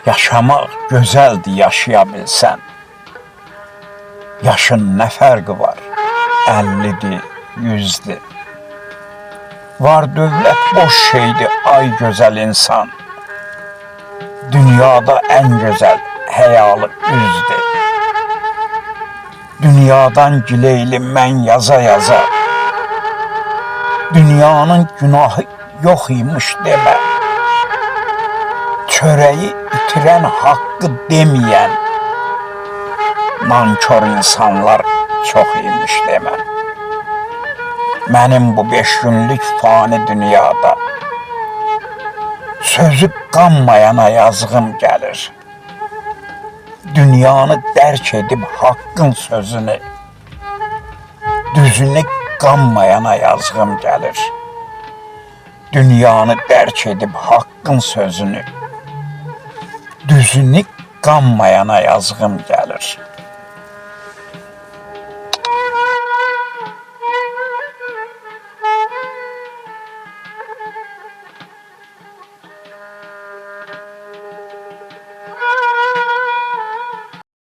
Yaşamaq gözəldir, yaşaya bilsən. Yaşın nə fərqi var? 50'dir, 100'dir. Var dövlət boş şeydir, ay gözəl insan. Dünyada ən gözəl həyalı üzdür. Dünyadan gileyli mən yaza yaza. Dünyanın günahı yox imiş demə. Çörəyi itirən haqqı deməyən nankor insanlar çox imiş demə. Mənim bu 5 günlük fani dünyada sözü qanmayana yazığım gəlir. Dünyanı dərk edib haqqın sözünü, düzünü qanmayana yazığım gəlir. Dünyanı dərk edib haqqın sözünü, düzünü qanmayana yazığım gəlir.